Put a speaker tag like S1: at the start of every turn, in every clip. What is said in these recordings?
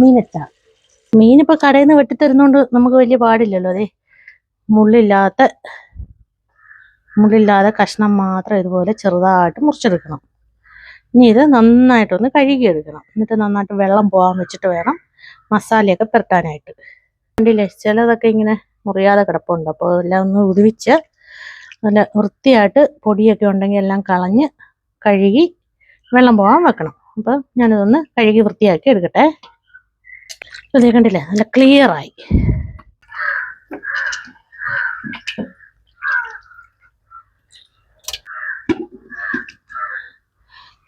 S1: മീനച്ചാർ. മീനിപ്പോൾ കടയിൽ നിന്ന് വെട്ടിത്തരുന്നോണ്ട് നമുക്ക് വലിയ പാടില്ലല്ലോ. അതെ, മുള്ളില്ലാതെ കഷ്ണം മാത്രം ഇതുപോലെ ചെറുതായിട്ട് മുറിച്ചെടുക്കണം. ഇനി ഇത് നന്നായിട്ടൊന്ന് കഴുകിയെടുക്കണം. എന്നിട്ട് നന്നായിട്ട് വെള്ളം പോകാൻ വെച്ചിട്ട് വേണം മസാലയൊക്കെ പുരട്ടാനായിട്ട്. കണ്ടില്ലേ, ചിലതൊക്കെ ഇങ്ങനെ മുറിയാതെ കിടപ്പുണ്ട്. അപ്പോൾ എല്ലാം ഒന്ന് ഉരുവിച്ച് നല്ല വൃത്തിയായിട്ട് പൊടിയൊക്കെ ഉണ്ടെങ്കിൽ എല്ലാം കളഞ്ഞ് കഴുകി വെള്ളം പോകാൻ വെക്കണം. അപ്പം ഞാനിതൊന്ന് കഴുകി വൃത്തിയാക്കി എടുക്കട്ടെ. ഇത് കണ്ടില്ലേ, നല്ല ക്ലിയറായി.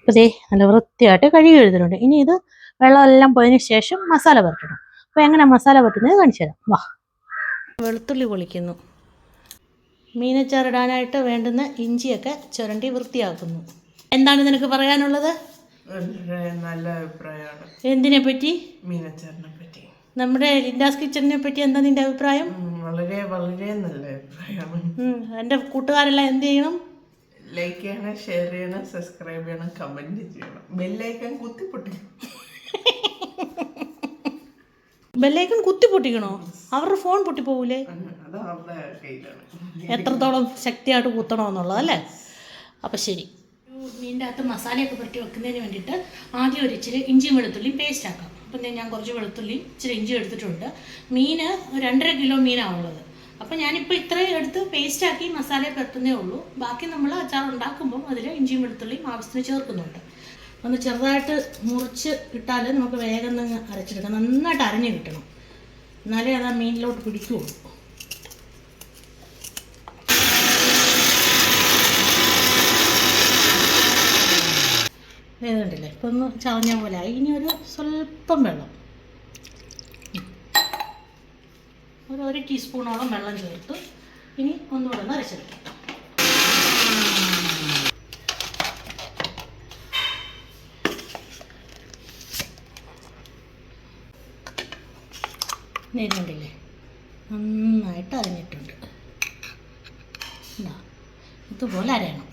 S1: അതേ നല്ല വൃത്തിയായിട്ട് കഴുകി എടുത്തിട്ടുണ്ട്. ഇനി ഇത് വെള്ളമെല്ലാം പോയതിന് ശേഷം മസാല പുരട്ടണം. അപ്പോൾ എങ്ങനെ മസാല പുരട്ടുന്നത് കാണിച്ചു തരാം. വാ. വെളുത്തുള്ളി പൊളിക്കുന്നു. മീനച്ചാറിടാനായിട്ട് വേണ്ടുന്ന ഇഞ്ചിയൊക്കെ ചുരണ്ടി വൃത്തിയാക്കുന്നു. എന്താണ് നിനക്ക് പറയാനുള്ളത്?
S2: നല്ല അഭിപ്രായമാണ്.
S1: എന്തിനെ പറ്റി?
S2: മീനച്ചാറിനെ പറ്റി.
S1: നമ്മുടെ ലിൻഡാസ് കിച്ചണിനെ പറ്റി എന്താ നിന്റെ അഭിപ്രായം?
S2: വളരെ വളരെ നല്ല അഭിപ്രായമാണ്.
S1: എൻ്റെ കൂട്ടുകാരെല്ലാം എന്ത് ചെയ്യണം?
S2: ലൈക്ക് ചെയ്യണം, ഷെയർ ചെയ്യണം, സബ്സ്ക്രൈബ് ചെയ്യണം, കമന്റ് ചെയ്യണം, ബെല്ലൈക്കൺ കുത്തിപ്പൊട്ടിക്കണം.
S1: ബെല്ലൈക്കൺ കുത്തിപ്പൊട്ടിക്കണോ? അവരുടെ ഫോൺ പൊട്ടിപ്പോകൂലേ?
S2: അത് അവരുടെ കയ്യിലാണ്.
S1: എത്രത്തോളം ശക്തിയായിട്ട് കുത്തണമെന്നുള്ളത് അല്ലേ? അപ്പം ശരി. മീനിൻ്റെ അകത്ത് മസാലയൊക്കെ പുരട്ടി വെക്കുന്നതിന് വേണ്ടിയിട്ട് ആദ്യം ഒരു ഇച്ചിരി ഇഞ്ചിയും വെളുത്തുള്ളിയും പേസ്റ്റ് ആക്കാം. അപ്പം ഞാൻ കുറച്ച് വെളുത്തുള്ളി ഇച്ചിരി ഇഞ്ചി എടുത്തിട്ടുണ്ട്. മീന് 2.5 കിലോ മീനാണുള്ളത്. അപ്പം ഞാനിപ്പോൾ ഇത്രയും എടുത്ത് പേസ്റ്റാക്കി മസാല പുരട്ടുന്നേ ഉള്ളൂ. ബാക്കി നമ്മൾ അച്ചാർ ഉണ്ടാക്കുമ്പം അതിൽ ഇഞ്ചിയും വെളുത്തുള്ളിയും ആവശ്യത്തിന് ചേർക്കുന്നുണ്ട്. ഒന്ന് ചെറുതായിട്ട് മുറിച്ച് ഇട്ടാൽ നമുക്ക് വേഗം തന്നെ അരച്ചെടുക്കാം. നന്നായിട്ട് അരഞ്ഞ് കിട്ടണം, എന്നാലേ അത് ആ മീനിലോട്ട് പിടിക്കുകയുള്ളൂ. വേദണ്ടില്ലേ, ഇപ്പം ഒന്ന് ചവഞ്ഞ പോലെ ആയി. ഇനി ഒരു സ്വല്പം വെള്ളം, ഒരു ടീസ്പൂണോളം വെള്ളം ചേർത്ത് ഇനി ഒന്നുകൂടെ ഒന്ന് അരച്ചെടുക്കാം. നേരിട്ടില്ലേ, നന്നായിട്ട് അരഞ്ഞിട്ടുണ്ട്. ഇതുപോലെ അരയണം.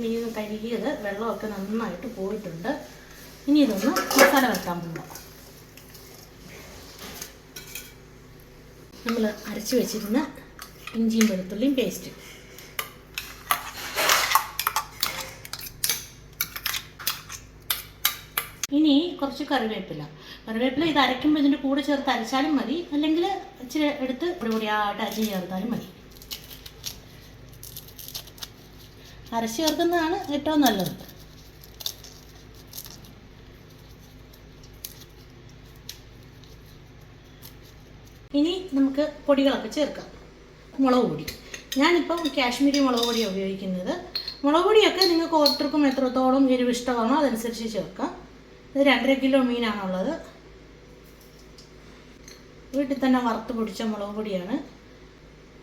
S1: മീൻ കഴുകിയത് വെള്ളമൊക്കെ നന്നായിട്ട് പോയിട്ടുണ്ട്. ഇനി ഇതൊന്ന് മസാല വെക്കാൻ പോകാം. നമ്മൾ അരച്ച് വെച്ചിരുന്ന ഇഞ്ചിയും വെളുത്തുള്ളിയും പേസ്റ്റ്, ഇനി കുറച്ച് കറിവേപ്പില ഇത് അരയ്ക്കുമ്പോൾ ഇതിൻ്റെ കൂടെ ചേർത്ത് അരച്ചാലും മതി, അല്ലെങ്കിൽ ഇച്ചിരി എടുത്ത് പൊടിപൊടിയായിട്ട് അരച്ച് ചേർത്താലും മതി. അരച്ച് ചേർക്കുന്നതാണ് ഏറ്റവും നല്ലത്. ഇനി നമുക്ക് പൊടികളൊക്കെ ചേർക്കാം. മുളക് പൊടി, ഞാനിപ്പം കാശ്മീരി മുളക് പൊടിയാണ് ഉപയോഗിക്കുന്നത്. മുളക് പൊടിയൊക്കെ നിങ്ങൾക്ക് ഓരോരുത്തർക്കും എത്രത്തോളം എരിവ് ഇഷ്ടമാണോ അതനുസരിച്ച് ചേർക്കാം. ഇത് 2.5 കിലോ മീനാണുള്ളത്. വീട്ടിൽ തന്നെ വറുത്ത് പൊടിച്ച മുളക് പൊടിയാണ്.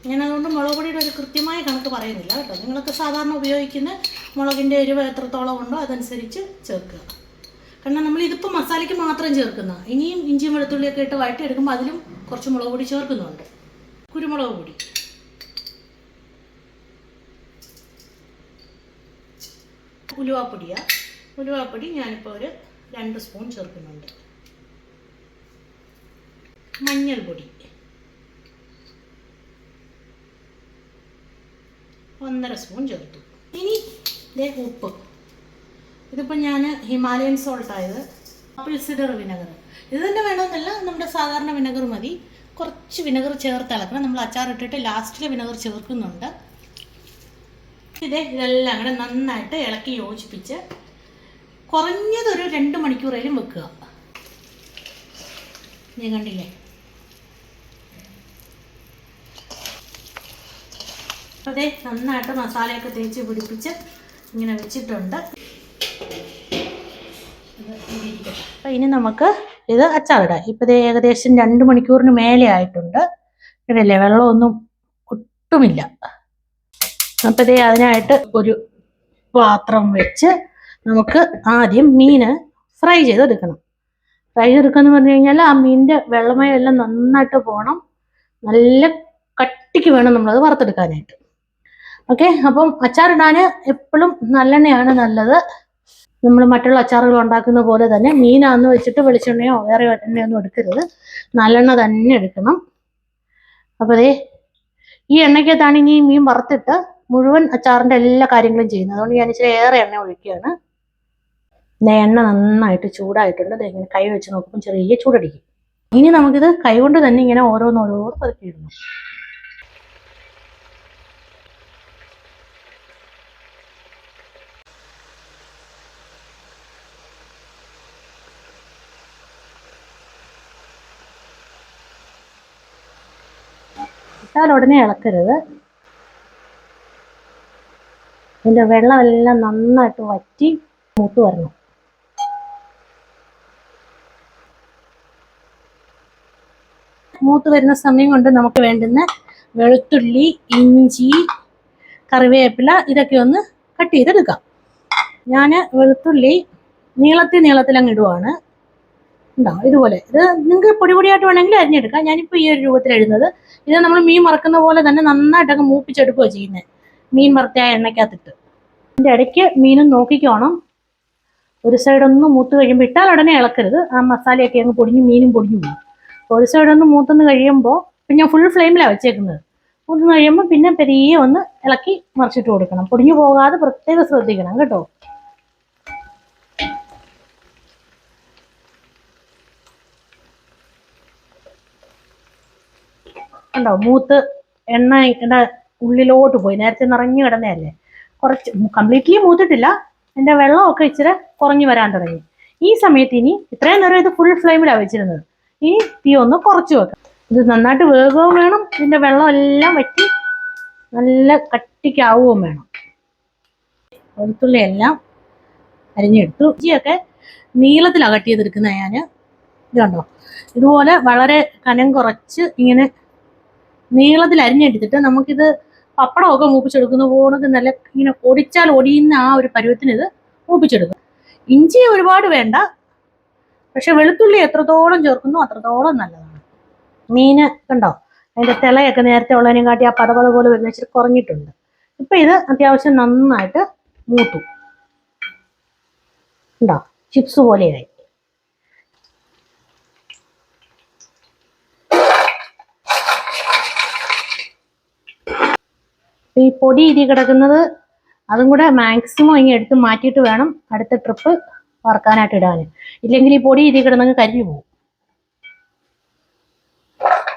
S1: ഞാനതുകൊണ്ട് മുളക് പൊടിയുടെ ഒരു കൃത്യമായ കണക്ക് പറയുന്നില്ല കേട്ടോ. നിങ്ങളൊക്കെ സാധാരണ ഉപയോഗിക്കുന്ന മുളകിൻ്റെ എരിവ് എത്രത്തോളം ഉണ്ടോ അതനുസരിച്ച് ചേർക്കുക. കാരണം നമ്മളിതിപ്പോൾ മസാലയ്ക്ക് മാത്രം ചേർക്കുന്ന, ഇനിയും ഇഞ്ചിയും വെളുത്തുള്ളിയൊക്കെ ഇട്ട് വഴറ്റിയെടുക്കുമ്പോൾ അതിലും കുറച്ച് മുളക് പൊടി ചേർക്കുന്നുണ്ട്. കുരുമുളക് പൊടി, ഉലുവാപ്പൊടി ഞാനിപ്പോൾ ഒരു 2 സ്പൂൺ ചേർക്കുന്നുണ്ട്. മഞ്ഞൾപ്പൊടി 1.5 സ്പൂൺ ചേർത്തു. ഇനി ഉപ്പ്, ഇതിപ്പോൾ ഞാൻ ഹിമാലയൻ സോൾട്ടായത്, ആപ്പിൾ സിഡർ വിനെഗർ, ഇത് തന്നെ വേണമെന്നില്ല, നമ്മുടെ സാധാരണ വിനെഗർ മതി. കുറച്ച് വിനെഗർ ചേർത്ത് ഇളക്കണം. നമ്മൾ അച്ചാറിട്ടിട്ട് ലാസ്റ്റിൽ വിനെഗർ ചേർക്കുന്നുണ്ട്. ഇതെല്ലാം കൂടെ നന്നായിട്ട് ഇളക്കി യോജിപ്പിച്ച് കുറഞ്ഞതൊരു 2 മണിക്കൂറേലും വെക്കുക. നീ കണ്ടില്ലേ, അതെ നന്നായിട്ട് മസാലയൊക്കെ തേച്ച് പിടിപ്പിച്ച് ഇങ്ങനെ വെച്ചിട്ടുണ്ട്. അപ്പം ഇനി നമുക്ക് ഇത് അച്ചാറിടാം. ഇപ്പം ഇത് ഏകദേശം 2 മണിക്കൂറിന് മേലെ ആയിട്ടുണ്ട്. ഇടല്ലേ, വെള്ളമൊന്നും ഒട്ടുമില്ല. അപ്പം ഇതേ അതിനായിട്ട് ഒരു പാത്രം വെച്ച് നമുക്ക് ആദ്യം മീന് ഫ്രൈ ചെയ്തെടുക്കണം. ഫ്രൈ ചെയ്തെടുക്കാന്ന് പറഞ്ഞു കഴിഞ്ഞാൽ ആ മീനിൻ്റെ വെള്ളമയം എല്ലാം നന്നായിട്ട് പോകണം. നല്ല കട്ടിക്ക് വേണം നമ്മളത് വറുത്തെടുക്കാനായിട്ട്. ഓക്കെ, അപ്പം അച്ചാറിടാൻ എപ്പോഴും നല്ലെണ്ണയാണ് നല്ലത്. നമ്മൾ മറ്റുള്ള അച്ചാറുകൾ ഉണ്ടാക്കുന്ന പോലെ തന്നെ മീനാന്ന് വെച്ചിട്ട് വെളിച്ചെണ്ണയോ വേറെ എണ്ണയൊന്നും എടുക്കരുത്. നല്ലെണ്ണ തന്നെ എടുക്കണം. അപ്പോൾ അതേ ഈ എണ്ണയ്ക്കകത്താണ് ഇനി മീൻ വറുത്തിട്ട് മുഴുവൻ അച്ചാറിൻ്റെ എല്ലാ കാര്യങ്ങളും ചെയ്യുന്നത്. അതുകൊണ്ട് ഞാൻ ഇച്ചിരി ഏറെ എണ്ണ ഒഴിക്കുകയാണ്. എണ്ണ നന്നായിട്ട് ചൂടായിട്ടുണ്ട്. ഇങ്ങനെ കൈ വെച്ച് നോക്കുമ്പോൾ ചെറിയ ചൂടടിക്കും. ഇനി നമുക്കിത് കൈകൊണ്ട് തന്നെ ഇങ്ങനെ ഓരോന്നോരോ പതുക്കിയിടണം. ഇട്ടാൽ ഉടനെ ഇളക്കരുത്. ഇതിൻ്റെ വെള്ളമെല്ലാം നന്നായിട്ട് വറ്റി മൂത്ത് വരണം. മൂത്ത് വരുന്ന സമയം കൊണ്ട് നമുക്ക് വേണ്ടുന്ന വെളുത്തുള്ളി, ഇഞ്ചി, കറിവേപ്പില ഇതൊക്കെ ഒന്ന് കട്ട് ചെയ്തെടുക്കാം. ഞാൻ വെളുത്തുള്ളി നീളത്തിൽ അങ്ങ് ഇടുവാണ്. ഉണ്ടാവും ഇതുപോലെ. ഇത് നിങ്ങൾക്ക് പൊടിയായിട്ട് വേണമെങ്കിൽ അരിഞ്ഞെടുക്കാം. ഞാനിപ്പോൾ ഈ ഒരു രൂപത്തിൽ എഴുതുന്നത്. ഇത് നമ്മൾ മീൻ വറക്കുന്ന പോലെ തന്നെ നന്നായിട്ടങ്ങ് മൂപ്പിച്ചെടുക്കുകയാണ് ചെയ്യുന്നത്. മീൻ വറുത്ത ആ എണ്ണയ്ക്കകത്തിട്ട് അതിൻ്റെ ഇടയ്ക്ക് മീനും നോക്കിക്കോണം. ഒരു സൈഡൊന്ന് മൂത്ത് കഴിയുമ്പോൾ ഇട്ടാൽ ഉടനെ ഇളക്കരുത്. ആ മസാലയൊക്കെ അങ്ങ് പൊടിഞ്ഞ് മീനും പൊടിഞ്ഞു പോകും. ഒരു സൈഡൊന്ന് മൂത്തെന്ന് കഴിയുമ്പോൾ പിന്നെ ഞാൻ ഫുൾ ഫ്ലെയിമിലാണ് വെച്ചേക്കുന്നത്. മൂത്തെന്ന് കഴിയുമ്പോൾ പിന്നെ പെരിയെ ഒന്ന് ഇളക്കി മറിച്ചിട്ട് കൊടുക്കണം. പൊടിഞ്ഞു പോകാതെ പ്രത്യേകം ശ്രദ്ധിക്കണം കേട്ടോ. കണ്ടോ മൂത്ത് എണ്ണയുടെ ഉള്ളിലോട്ട് പോയി. നേരത്തെ നിറഞ്ഞു കിടന്നതല്ലേ. കുറച്ച് കംപ്ലീറ്റ്ലി മൂത്തിട്ടില്ല. എൻ്റെ വെള്ളമൊക്കെ ഇച്ചിരി കുറഞ്ഞു വരാൻ തുടങ്ങി. ഈ സമയത്ത് ഇനി ഇത്രയും നേരം ഇത് ഫുൾ ഫ്ലെയിമിലാണ് വെച്ചിരുന്നത്. ഇനി തീ ഒന്ന് കുറച്ച് വെക്കാം. ഇത് നന്നായിട്ട് വേഗവും വേണം. ഇതിൻ്റെ വെള്ളം എല്ലാം വറ്റി നല്ല കട്ടിക്കാവുകയും വേണം. വെളുത്തുള്ളി എല്ലാം അരിഞ്ഞെടുത്തു. ഇഞ്ചിയൊക്കെ നീളത്തിലാണ് കട്ട് ചെയ്തെടുക്കുന്നത് ഞാൻ. ഇത് കണ്ടോ ഇതുപോലെ വളരെ കനം കുറച്ച് ഇങ്ങനെ നീളത്തിൽ അരിഞ്ഞെടുത്തിട്ട് നമുക്കിത് പപ്പടമൊക്കെ മൂപ്പിച്ചെടുക്കുന്ന പോലെ നല്ല ഇങ്ങനെ ഒടിച്ചാൽ ഒടിയുന്ന ആ ഒരു പരുവത്തിന് ഇത് മൂപ്പിച്ചെടുക്കും. ഇഞ്ചി ഒരുപാട് വേണ്ട, പക്ഷെ വെളുത്തുള്ളി എത്രത്തോളം ചേർക്കുന്നു അത്രത്തോളം നല്ലതാണ്. മീന് കണ്ടോ അതിൻ്റെ തിളയൊക്കെ നേരത്തെ ഉള്ളതിനെയും കാട്ടി ആ പതപത പോലെ വരുന്ന ഇച്ചിരി കുറഞ്ഞിട്ടുണ്ട്. ഇപ്പം ഇത് അത്യാവശ്യം നന്നായിട്ട് മൂത്തു. ഉണ്ടോ ചിപ്സ് പോലെയായി. ഈ പൊടി ഇരി കിടക്കുന്നത് അതും കൂടെ മാക്സിമം ഇങ്ങനെ എടുത്ത് മാറ്റിയിട്ട് വേണം അടുത്ത ട്രിപ്പ് വറക്കാനായിട്ട് ഇടാൻ. ഇല്ലെങ്കിൽ ഈ പൊടി ഇരി കിടന്നങ്ങ് കരിഞ്ഞു പോകും.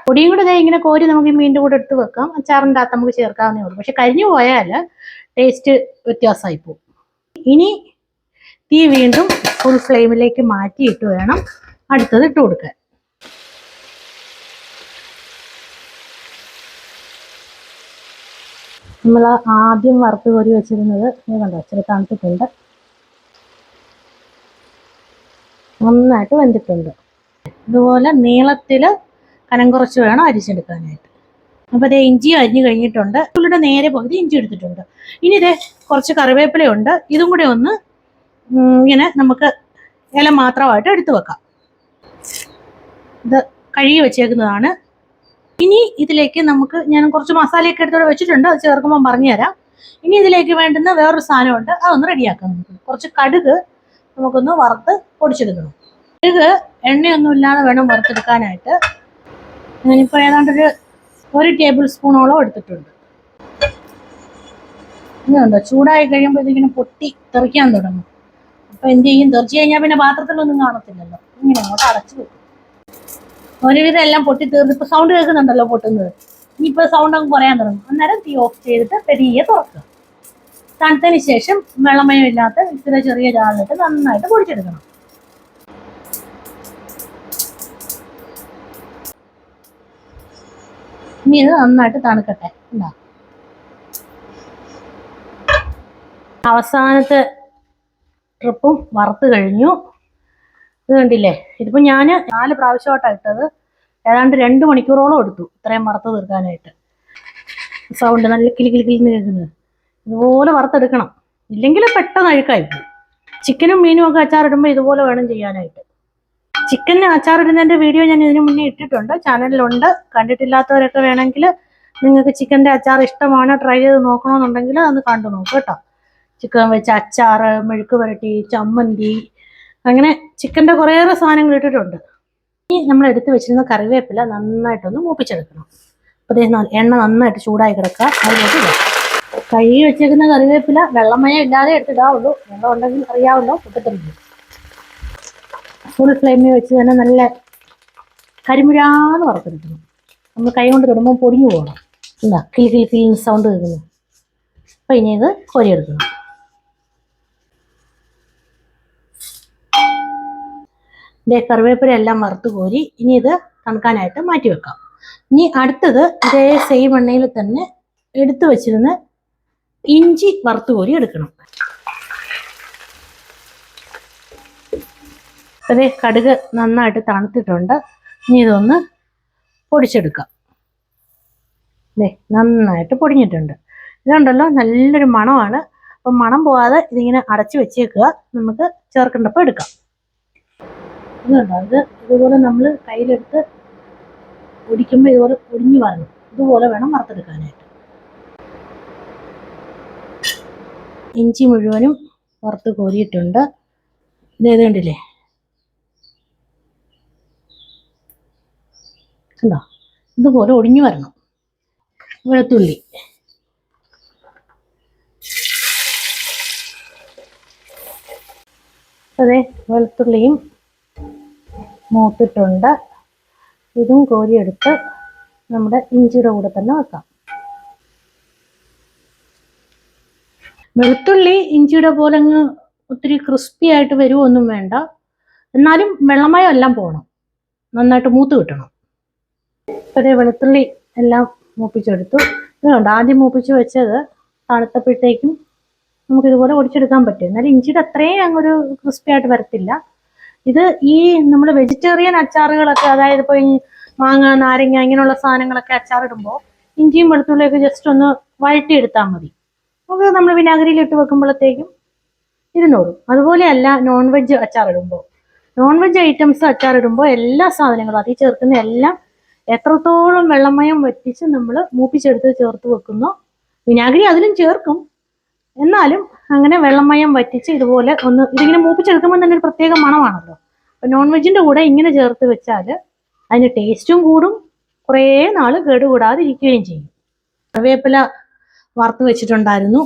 S1: പൊടിയും കൂടെ ഇങ്ങനെ കോരി നമുക്ക് ഈ മീനിൻ്റെ കൂടെ എടുത്ത് വെക്കാം. അച്ചാറിൻ്റെ അകത്ത് നമുക്ക് ചേർക്കാവുന്നേ ഉള്ളൂ. പക്ഷെ കരിഞ്ഞു പോയാൽ ടേസ്റ്റ് വ്യത്യാസമായി പോകും. ഇനി തീ വീണ്ടും ഫുൾ ഫ്ലെയിമിലേക്ക് മാറ്റിയിട്ട് വേണം അടുത്തത് ഇട്ട് കൊടുക്കാൻ. നമ്മൾ ആദ്യം വറുത്ത് കോരി വെച്ചിരുന്നത് ഇത് കണ്ടോ ഇച്ചിരി തണുത്തിട്ടുണ്ട്. നന്നായിട്ട് വെന്തിട്ടുണ്ട്. ഇതുപോലെ നീളത്തിൽ കനം കുറച്ച് വേണം അരിച്ചെടുക്കാനായിട്ട്. അപ്പോൾ അതേ ഇഞ്ചി അരിഞ്ഞ് കഴിഞ്ഞിട്ടുണ്ട്. ഉള്ളിയുടെ നേരെ പകുതി ഇഞ്ചി എടുത്തിട്ടുണ്ട്. ഇനി ഇതേ കുറച്ച് കറിവേപ്പിലയുണ്ട്. ഇതും കൂടെ ഒന്ന് ഇങ്ങനെ നമുക്ക് ഇല മാത്രമായിട്ട് എടുത്തു വെക്കാം. ഇത് കഴുകി വെച്ചേക്കുന്നതാണ്. ഇനി ഇതിലേക്ക് ഞാൻ കുറച്ച് മസാലയൊക്കെ എടുത്തോടെ വെച്ചിട്ടുണ്ട്. അത് ചേർക്കുമ്പോൾ പറഞ്ഞുതരാം. ഇനി ഇതിലേക്ക് വേണ്ടുന്ന വേറൊരു സാധനമുണ്ട്. അതൊന്ന് റെഡിയാക്കാം. നമുക്ക് കുറച്ച് കടുക് നമുക്കൊന്ന് വറുത്ത് പൊടിച്ചെടുക്കണം. കടുക് എണ്ണയൊന്നും ഇല്ലാതെ വേണം വറുത്തെടുക്കാനായിട്ട്. ഞാനിപ്പോൾ ഏതാണ്ടൊരു 1 ടേബിൾ സ്പൂണോളം എടുത്തിട്ടുണ്ട്. ഇതുണ്ടോ ചൂടായി കഴിയുമ്പോൾ ഇതിങ്ങനെ പൊട്ടി തെറിക്കാൻ തുടങ്ങും. അപ്പോൾ എന്ത് ചെയ്യും? തെറിച്ച് കഴിഞ്ഞാൽ പിന്നെ പാത്രത്തിലൊന്നും കാണത്തില്ലല്ലോ. ഇങ്ങനെ അങ്ങോട്ട് അടച്ചു വെക്കും. ഒരുവിധം എല്ലാം പൊട്ടി തീർന്ന് ഇപ്പോൾ സൗണ്ട് കേൾക്കുന്നുണ്ടല്ലോ പൊട്ടുന്നത്. ഇനിയിപ്പോൾ സൗണ്ട് അങ്ങ് കുറയാൻ തുടങ്ങും. അന്നേരം തീ ഓഫ് ചെയ്തിട്ട് പെരിയെ തുറക്കുക. തണുത്തതിന് ശേഷം വെള്ളമയം ഇല്ലാത്ത ഇച്ചിരി ചെറിയ ജാറിലിട്ട് നന്നായിട്ട് പൊടിച്ചെടുക്കണം. ഇനി ഇത് നന്നായിട്ട് തണുക്കട്ടെ. ഉണ്ടാ അവസാനത്തെ ട്രിപ്പും വറുത്ത് കഴിഞ്ഞു. ഇത് കണ്ടില്ലേ? ഇതിപ്പോൾ ഞാൻ 4 പ്രാവശ്യമായിട്ടാണ് ഇട്ടത്. ഏതാണ്ട് 2 മണിക്കൂറോളം എടുത്തു ഇത്രയും വറുത്ത് തീർക്കാനായിട്ട്. സൗണ്ട് നല്ല കിളിന്ന് കേൾക്കുന്നത്. ഇതുപോലെ വറുത്തെടുക്കണം. ഇല്ലെങ്കിൽ പെട്ടെന്ന് അഴുക്കായി പോകും. ചിക്കനും മീനും ഒക്കെ അച്ചാറിടുമ്പോൾ ഇതുപോലെ വേണം ചെയ്യാനായിട്ട്. ചിക്കൻ അച്ചാറിടുന്നതിൻ്റെ വീഡിയോ ഞാൻ ഇതിനു മുന്നേ ഇട്ടിട്ടുണ്ട്, ചാനലിലുണ്ട്. കണ്ടിട്ടില്ലാത്തവരൊക്കെ വേണമെങ്കിൽ നിങ്ങൾക്ക് ചിക്കൻ്റെ അച്ചാർ ഇഷ്ടമാണ് ട്രൈ ചെയ്ത് നോക്കണമെന്നുണ്ടെങ്കിൽ അതൊന്ന് കണ്ടു നോക്കും കേട്ടോ. ചിക്കൻ വെച്ച് അച്ചാറ്, മെഴുക്ക് പുരട്ടി, ചമ്മന്തി, അങ്ങനെ ചിക്കൻ്റെ കുറേയേറെ സാധനങ്ങൾ ഇട്ടിട്ടുണ്ട്. ഇനി നമ്മൾ എടുത്ത് വെച്ചിരുന്ന കറിവേപ്പില നന്നായിട്ടൊന്ന് മൂപ്പിച്ചെടുക്കണം. അപ്പോൾ എണ്ണ നന്നായിട്ട് ചൂടായി കിടക്കുക. അതിലേക്ക് ഇടാം. കഴുകി വെച്ചേക്കുന്ന കറിവേപ്പില വെള്ളമയം ഇല്ലാതെ എടുത്തിടാവുള്ളൂ. വെള്ളം ഉണ്ടെങ്കിൽ അറിയാമല്ലോ, പൊട്ടിത്തെറിക്കും. ഫുൾ ഫ്ലെയിമിൽ വെച്ച് തന്നെ നല്ല കരിമുരാന്ന് വറുത്തെടുക്കണം. നമ്മൾ കൈ കൊണ്ട് തൊടുമ്പോൾ പൊടിഞ്ഞു പോകണം. എന്താ കിൽ കിൽ കിൽ സൗണ്ട് കേൾക്കുന്നു. അപ്പോൾ ഇനി ഇത് കോരിയെടുക്കണം. ഇതേ കറിവേപ്പില എല്ലാം വറുത്ത് കോരി ഇനി ഇത് തണുക്കാനായിട്ട് മാറ്റി വെക്കാം. ഇനി അടുത്തത് ഇതേ സെയിം എണ്ണയിൽ തന്നെ എടുത്തു വെച്ചിരുന്ന് ഇഞ്ചി വറുത്ത് കോരി എടുക്കണം. അതേ കടുക് നന്നായിട്ട് തണുത്തിട്ടുണ്ട്. ഇനി ഇതൊന്ന് പൊടിച്ചെടുക്കാം. അതെ നന്നായിട്ട് പൊടിഞ്ഞിട്ടുണ്ട്. ഇതുണ്ടല്ലോ നല്ലൊരു മണമാണ്. അപ്പം മണം പോവാതെ ഇതിങ്ങനെ അടച്ചു വെച്ചേക്കുക. നമുക്ക് ചേർക്കേണ്ടപ്പോൾ എടുക്കാം. ഇതുണ്ടോ, ഇതുപോലെ നമ്മൾ കയ്യിലെടുത്ത് പൊടിക്കുമ്പോൾ ഇതുപോലെ പൊടിഞ്ഞു വരണം. ഇതുപോലെ വേണം വറുത്തെടുക്കാനായിട്ട്. ഇഞ്ചി മുഴുവനും വറുത്ത് കോരിയിട്ടുണ്ട്. ഇത് കണ്ടില്ലേ, കണ്ടോ, ഇതുപോലെ ഒടിഞ്ഞു വരണം. വെളുത്തുള്ളി അതെ വെളുത്തുള്ളിയും മൂത്തിട്ടുണ്ട്. ഇതും കോരിയെടുത്ത് നമ്മുടെ ഇഞ്ചിയുടെ കൂടെ തന്നെ വെക്കാം. വെളുത്തുള്ളി ഇഞ്ചിയുടെ പോലെ അങ്ങ് ഒത്തിരി ക്രിസ്പി ആയിട്ട് വരുമൊന്നും വേണ്ട. എന്നാലും വെള്ളമയം എല്ലാം പോകണം, നന്നായിട്ട് മൂത്ത് കിട്ടണം. അതേ വെളുത്തുള്ളി എല്ലാം മൂപ്പിച്ചെടുത്തു. ഇതുകൊണ്ട് ആദ്യം മൂപ്പിച്ച് വെച്ചത് തണുത്തപ്പോഴത്തേക്കും നമുക്കിതുപോലെ ഒടിച്ചെടുക്കാൻ പറ്റും. എന്നാലും ഇഞ്ചിയുടെ അത്രയും അങ്ങൊരു ക്രിസ്പി ആയിട്ട് വരത്തില്ല. ഇത് ഈ നമ്മൾ വെജിറ്റേറിയൻ അച്ചാറുകളൊക്കെ, അതായത് ഇപ്പോൾ ഈ മാങ്ങ, നാരങ്ങ ഇങ്ങനെയുള്ള സാധനങ്ങളൊക്കെ അച്ചാറിടുമ്പോൾ ഇഞ്ചിയും വെളുത്തുള്ളിയൊക്കെ ജസ്റ്റ് ഒന്ന് വഴറ്റിയെടുത്താൽ മതി. നമുക്ക് നമ്മൾ വിനാഗിരിയിലിട്ട് വെക്കുമ്പോഴത്തേക്കും ഇരുന്നോളും. അതുപോലെയല്ല നോൺ വെജ് അച്ചാറിടുമ്പോൾ. നോൺ വെജ് ഐറ്റംസ് അച്ചാറിടുമ്പോൾ എല്ലാ സാധനങ്ങളും അതിൽ ചേർക്കുന്ന എല്ലാം എത്രത്തോളം വെള്ളമയം വറ്റിച്ച് നമ്മൾ മൂപ്പിച്ചെടുത്ത് ചേർത്ത് വെക്കുന്നോ, വിനാഗിരി അതിലും ചേർക്കും, എന്നാലും അങ്ങനെ വെള്ളമയം വറ്റിച്ച് ഇതുപോലെ ഒന്ന് ഇതിങ്ങനെ മൂപ്പിച്ചെടുക്കുമ്പോൾ തന്നെ ഒരു പ്രത്യേക മണമാണല്ലോ. അപ്പം നോൺ വെജിൻ്റെ കൂടെ ഇങ്ങനെ ചേർത്ത് വെച്ചാൽ അതിന് ടേസ്റ്റും കൂടും, കുറേ നാൾ കേടുകൂടാതിരിക്കുകയും ചെയ്യും. കറിവേപ്പില വറുത്ത് വെച്ചിട്ടുണ്ടായിരുന്നു.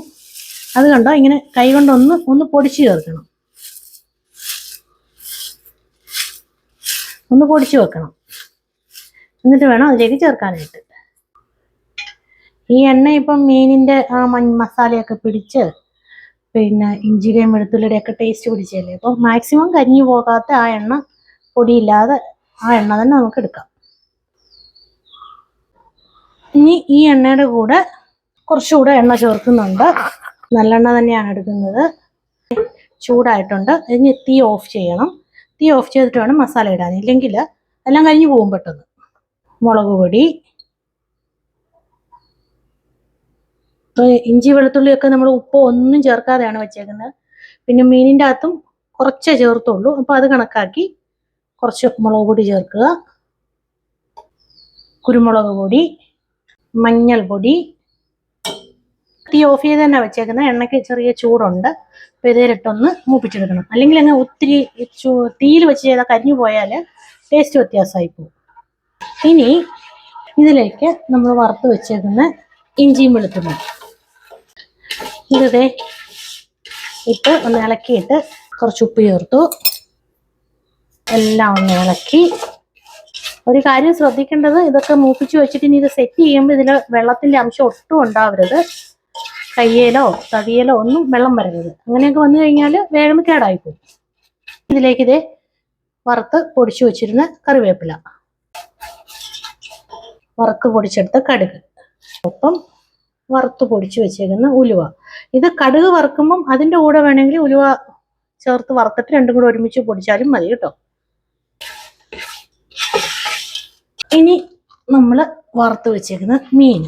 S1: അത് കണ്ടോ, ഇങ്ങനെ കൈ കൊണ്ടൊന്ന് പൊടിച്ച് ചേർക്കണം. ഒന്ന് പൊടിച്ച് വെക്കണം. എന്നിട്ട് വേണം അതിലേക്ക് ചേർക്കാനായിട്ട്. ഈ എണ്ണ ഇപ്പം മീനിൻ്റെ ആ മസാലയൊക്കെ പിടിച്ച് പിന്നെ ഇഞ്ചിയുടെയും വെളുത്തുള്ളിയുടെ ഒക്കെ ടേസ്റ്റ് പിടിച്ചല്ലേ. അപ്പം മാക്സിമം കരിഞ്ഞു പോകാത്ത ആ എണ്ണ, പൊടിയില്ലാതെ ആ എണ്ണ തന്നെ നമുക്ക് എടുക്കാം. ഇനി ഈ എണ്ണയുടെ കൂടെ കുറച്ചുകൂടെ എണ്ണ ചേർക്കുന്നുണ്ട്. നല്ലെണ്ണ തന്നെയാണ് എടുക്കുന്നത്. ചൂടായിട്ടുണ്ട്. ഇനി തീ ഓഫ് ചെയ്യണം. തീ ഓഫ് ചെയ്തിട്ട് വേണം മസാല ഇടാൻ, ഇല്ലെങ്കിൽ എല്ലാം കരിഞ്ഞു പോകും പെട്ടെന്ന്. മുളക് പൊടി, ഇഞ്ചി വെളുത്തുള്ളിയൊക്കെ നമ്മൾ ഉപ്പ് ഒന്നും ചേർക്കാതെയാണ് വെച്ചേക്കുന്നത്. പിന്നെ മീനിൻ്റെ അകത്തും കുറച്ചേ ചേർത്തുള്ളൂ. അപ്പോൾ അത് കണക്കാക്കി കുറച്ച് മുളക് പൊടി ചേർക്കുക, കുരുമുളക് പൊടി, മഞ്ഞൾപ്പൊടി. തീ ഓഫ് ചെയ്ത് തന്നെ വെച്ചേക്കുന്നത്. എണ്ണയ്ക്ക് ചെറിയ ചൂടുണ്ട്. അപ്പോൾ ഇതിലിട്ടൊന്ന് മൂപ്പിച്ചെടുക്കണം. അല്ലെങ്കിൽ അങ്ങ് ഒത്തിരി തീയിൽ വെച്ച് ചെയ്താൽ കരിഞ്ഞു പോയാൽ ടേസ്റ്റ് വ്യത്യാസമായി പോകും. ഇനി ഇതിലേക്ക് നമ്മൾ വറുത്ത് വെച്ചേക്കുന്ന ഇഞ്ചിയും വെളുത്തുള്ളി ഇതേ ഇട്ട് ഒന്ന് ഇളക്കിയിട്ട് കുറച്ച് ഉപ്പ് ചേർത്തു. എല്ലാം ഒന്ന് ഇളക്കി. ഒരു കാര്യം ശ്രദ്ധിക്കേണ്ടത്, ഇതൊക്കെ മൂപ്പിച്ച് വെച്ചിട്ട് ഇനി ഇത് സെറ്റ് ചെയ്യുമ്പോൾ ഇതിൽ വെള്ളത്തിൻ്റെ അംശം ഒട്ടും ഉണ്ടാവരുത്. കയ്യേലോ തവിയേലോ ഒന്നും വെള്ളം വരരുത്. അങ്ങനെയൊക്കെ വന്നു കഴിഞ്ഞാൽ വേഗം കേടായിപ്പോകും. ഇതിലേക്ക് ഇതേ വറുത്ത് പൊടിച്ചു വെച്ചിരുന്ന കറിവേപ്പില, വറുത്ത് പൊടിച്ചെടുത്ത കടുക്, ഒപ്പം വറുത്ത് പൊടിച്ചു വെച്ചേക്കുന്ന ഉലുവ. ഇത് കടുക് വറുക്കുമ്പം അതിൻ്റെ കൂടെ വേണമെങ്കിൽ ഉലുവ ചേർത്ത് വറുത്തിട്ട് രണ്ടും കൂടെ ഒരുമിച്ച് പൊടിച്ചാലും മതി കേട്ടോ. ഇനി നമ്മൾ വറുത്ത് വെച്ചേക്കുന്ന മീൻ,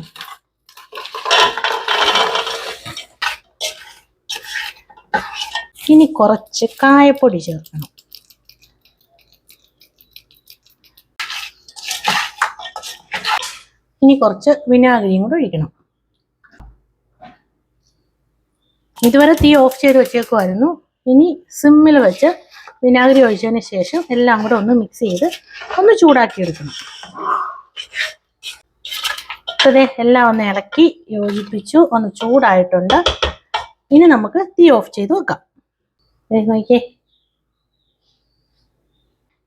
S1: ഇനി കുറച്ച് കായപ്പൊടി ചേർക്കണം. ഇനി കുറച്ച് വിനാഗിരിയും കൂടെ ഒഴിക്കണം. ഇതുവരെ തീ ഓഫ് ചെയ്ത് വെച്ചേക്കുമായിരുന്നു. ഇനി സിമ്മിൽ വെച്ച് വിനാഗിരി ഒഴിച്ചതിന് ശേഷം എല്ലാം കൂടെ ഒന്ന് മിക്സ് ചെയ്ത് ഒന്ന് ചൂടാക്കി എടുക്കണം. അപ്പോൾ എല്ലാം ഒന്ന് ഇളക്കി യോജിപ്പിച്ചു, ഒന്ന് ചൂടായിട്ടുണ്ട്. ഇനി നമുക്ക് തീ ഓഫ് ചെയ്ത് വെക്കാം. നോക്കിയേ,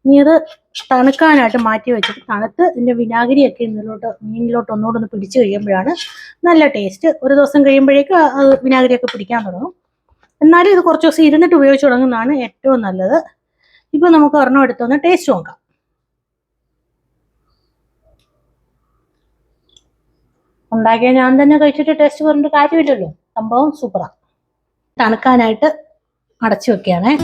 S1: ഇനി അത് തണുക്കാനായിട്ട് മാറ്റി വെച്ചിട്ട് തണുത്ത് ഇതിൻ്റെ വിനാഗിരിയൊക്കെ മീനിലോട്ട് ഒന്നുകൂടെ ഒന്ന് പിടിച്ച് കഴിയുമ്പോഴാണ് നല്ല ടേസ്റ്റ്. ഒരു ദിവസം കഴിയുമ്പോഴേക്കും അത് വിനാഗിരിയൊക്കെ പിടിക്കാൻ തുടങ്ങും. എന്നാലും ഇത് കുറച്ച് ദിവസം ഇരുന്നിട്ട് ഉപയോഗിച്ച് തുടങ്ങുന്നതാണ് ഏറ്റവും നല്ലത്. ഇപ്പോൾ നമുക്ക് ഒരെണ്ണം എടുത്തൊന്ന് ടേസ്റ്റ് നോക്കാം. ഉണ്ടാക്കിയ ഞാൻ തന്നെ കഴിച്ചിട്ട് ടേസ്റ്റ് പറഞ്ഞിട്ട് കാര്യമില്ലല്ലോ, സംഭവം സൂപ്പറാണ്. തണുക്കാനായിട്ട് അടച്ചു വെക്കുകയാണേ.